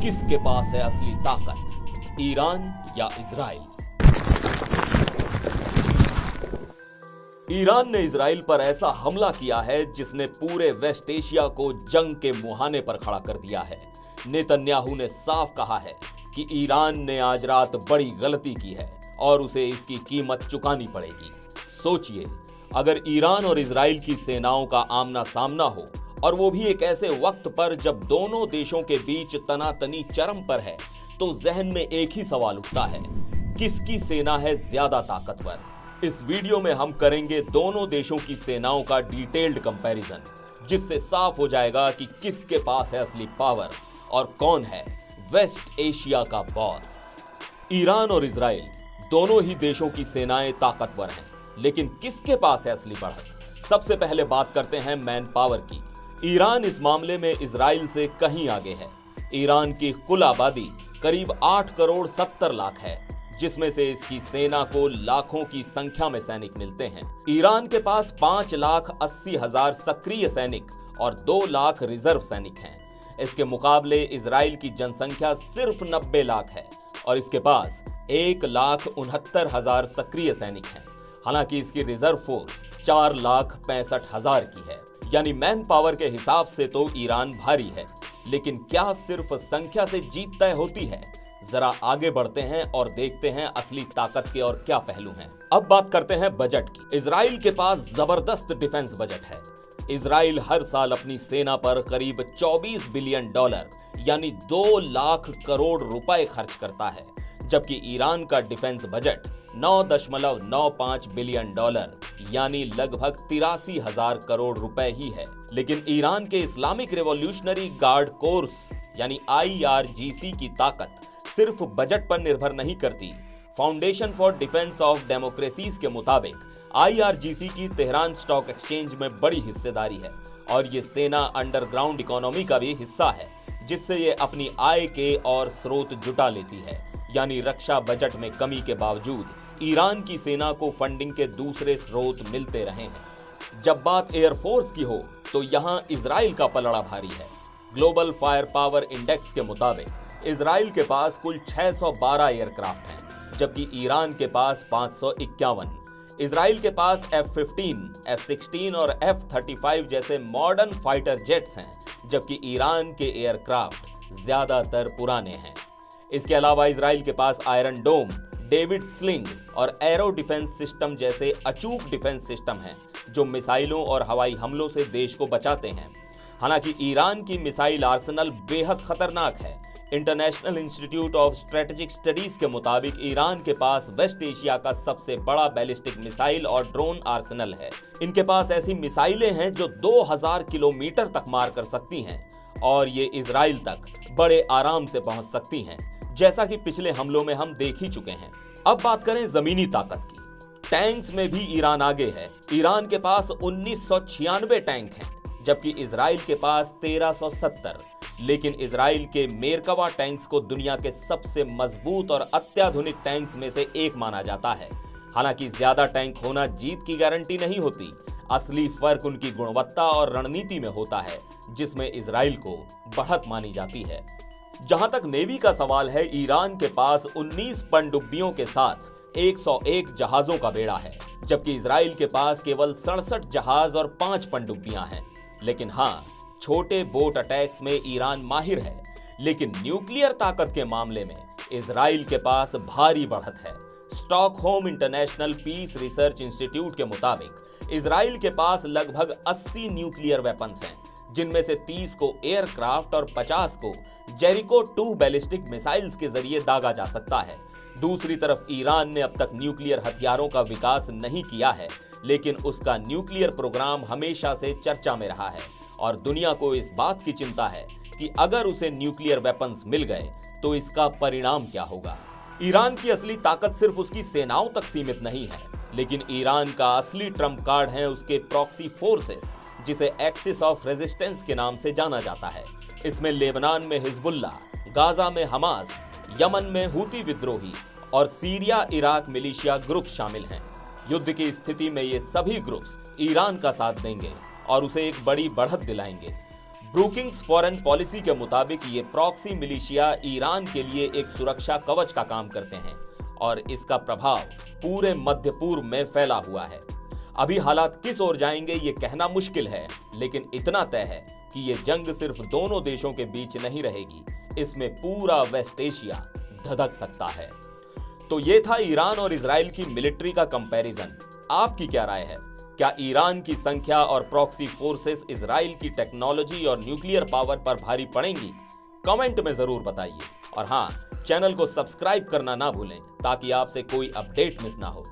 किसके पास है असली ताकत, ईरान या इजराइल? ईरान ने इजराइल पर ऐसा हमला किया है जिसने पूरे वेस्ट एशिया को जंग के मुहाने पर खड़ा कर दिया है। नेतन्याहू ने साफ कहा है कि ईरान ने आज रात बड़ी गलती की है और उसे इसकी कीमत चुकानी पड़ेगी। सोचिए, अगर ईरान और इजराइल की सेनाओं का आमना सामना हो और वो भी एक ऐसे वक्त पर जब दोनों देशों के बीच तनातनी चरम पर है, तो जहन में एक ही सवाल उठता है, किसकी सेना है ज्यादा ताकतवर? इस वीडियो में हम करेंगे दोनों देशों की सेनाओं का डिटेल्ड कंपैरिजन, जिससे साफ हो जाएगा कि किसके पास है असली पावर और कौन है वेस्ट एशिया का बॉस। ईरान और इजराइल दोनों ही देशों की सेनाएं ताकतवर हैं, लेकिन किसके पास है असली बढ़त? सबसे पहले बात करते हैं मैन पावर की। ईरान इस मामले में इजराइल से कहीं आगे है। ईरान की कुल आबादी करीब 8 करोड़ 70 लाख है, जिसमें से इसकी सेना को लाखों की संख्या में सैनिक मिलते हैं। ईरान के पास 5,80,000 सक्रिय सैनिक और 2 लाख रिजर्व सैनिक हैं। इसके मुकाबले इजराइल की जनसंख्या सिर्फ 90 लाख है और इसके पास 1,69,000 सक्रिय सैनिक हैं। हालांकि इसकी रिजर्व फोर्स 4,65,000 की है, यानी मैन पावर के हिसाब से तो ईरान भारी है। लेकिन क्या सिर्फ संख्या से जीत तय होती है? जरा आगे बढ़ते हैं और देखते हैं असली ताकत के और क्या पहलू हैं। अब बात करते हैं बजट की। इजराइल के पास जबरदस्त डिफेंस बजट है। इजराइल हर साल अपनी सेना पर करीब $24 बिलियन यानी 2 लाख करोड़ रुपए खर्च करता है, जबकि ईरान का डिफेंस बजट $9.95 बिलियन यानी लगभग 83,000 करोड़ रुपए ही है। लेकिन ईरान के इस्लामिक रिवॉल्यूशनरी गार्ड कोर्स यानी IRGC की ताकत सिर्फ बजट पर निर्भर नहीं करती। Foundation for defence of democracies के मुताबिक IRGC की तेहरान स्टॉक एक्सचेंज में बड़ी हिस्सेदारी है और ये सेना अंडरग्राउंड इकोनॉमी का भी हिस्सा है, जिससे ये अपनी आय के और स्रोत जुटा लेती है। यानी रक्षा बजट में कमी के बावजूद ईरान की सेना को फंडिंग के दूसरे स्रोत मिलते रहे हैं। जब बात एयरफोर्स की हो तो यहाँ इजराइल का पलड़ा भारी है। ग्लोबल फायर पावर इंडेक्स के मुताबिक इजराइल के पास कुल 612 एयरक्राफ्ट हैं, जबकि ईरान के पास 551। इजराइल के पास F-15, F-16 और F-35 जैसे मॉडर्न फाइटर जेट्स हैं, जबकि ईरान के एयरक्राफ्ट ज्यादातर पुराने हैं। इसके अलावा इजराइल के पास आयरन डोम, डेविड स्लिंग और एरो डिफेंस सिस्टम जैसे अचूक डिफेंस सिस्टम हैं, जो मिसाइलों और हवाई हमलों से देश को बचाते हैं। हालांकि ईरान की मिसाइल आर्सेनल बेहद खतरनाक है। International institute of strategic studies के मुताबिक ईरान के पास वेस्ट एशिया का सबसे बड़ा बैलिस्टिक मिसाइल और ड्रोन आर्सेनल है। इनके पास ऐसी मिसाइलें हैं जो 2000 किलोमीटर तक मार कर सकती हैं और ये इजराइल तक बड़े आराम से पहुंच सकती हैं, जैसा कि पिछले हमलों में हम देख ही चुके हैं। अब बात करें जमीनी ताकत की। टैंक्स में भी ईरान आगे है। ईरान के पास 1996 टैंक हैं, जबकि इजराइल के पास 1370। लेकिन इजराइल के मेरकवा टैंक्स को दुनिया के सबसे मजबूत और अत्याधुनिक टैंक्स में से एक माना जाता है। हालांकि ज्यादा टैंक होना जीत की गारंटी नहीं होती। असली फर्क उनकी गुणवत्ता और रणनीति में होता है, जिसमें इजराइल को बढ़त मानी जाती है। जहां तक नेवी का सवाल है, ईरान के पास 19 पनडुब्बियों के साथ 101 जहाजों का बेड़ा है, जबकि इजराइल के पास केवल 67 जहाज और 5 पनडुब्बियां हैं। लेकिन हाँ, छोटे बोट अटैक्स में ईरान माहिर है। लेकिन न्यूक्लियर ताकत के मामले में इजराइल के पास भारी बढ़त है। Stockholm International Peace Research Institute के मुताबिक इजराइल के पास लगभग 80 न्यूक्लियर वेपन्स हैं, जिनमें से 30 को एयरक्राफ्ट और 50 को जेरिको 2 बैलिस्टिक मिसाइल्स के जरिए दागा जा सकता है। दूसरी तरफ ईरान ने अब तक न्यूक्लियर हथियारों का विकास नहीं किया है, लेकिन उसका न्यूक्लियर प्रोग्राम हमेशा से चर्चा में रहा है और दुनिया को इस बात की चिंता है कि अगर उसे न्यूक्लियर वेपन्स मिल गए तो इसका परिणाम क्या होगा। ईरान की असली ताकत सिर्फ उसकी सेनाओं तक सीमित नहीं है, लेकिन ईरान का असली ट्रम्प कार्ड है उसके प्रॉक्सी फोर्सेस, जिसे एक्सिस ऑफ रेजिस्टेंस के नाम से जाना जाता है। इसमें लेबनान में हिजबुल्ला, गाजा में हमास, यमन में हूती विद्रोही और सीरिया इराक मिलिशिया ग्रुप शामिल हैं। युद्ध की स्थिति में ये सभी ग्रुप्स ईरान का साथ देंगे और उसे एक बड़ी बढ़त दिलाएंगे। ब्रूकिंग्स फॉरेन पॉलिसी के मुताबिक ये प्रॉक्सी मिलिशिया ईरान के लिए एक सुरक्षा कवच का काम करते हैं और इसका प्रभाव पूरे मध्य पूर्व में फैला हुआ है। अभी हालात किस ओर जाएंगे ये कहना मुश्किल है, लेकिन इतना तय है कि ये जंग सिर्फ दोनों देशों के बीच नहीं रहेगी, इसमें पूरा वेस्ट एशिया धधक सकता है। तो ये था ईरान और इजराइल की मिलिट्री का कंपैरिजन। आपकी क्या राय है? क्या ईरान की संख्या और प्रॉक्सी फोर्सेस इजराइल की टेक्नोलॉजी और न्यूक्लियर पावर पर भारी पड़ेंगी? कमेंट में जरूर बताइए और हाँ, चैनल को सब्सक्राइब करना ना भूलें ताकि आपसे कोई अपडेट मिस ना हो।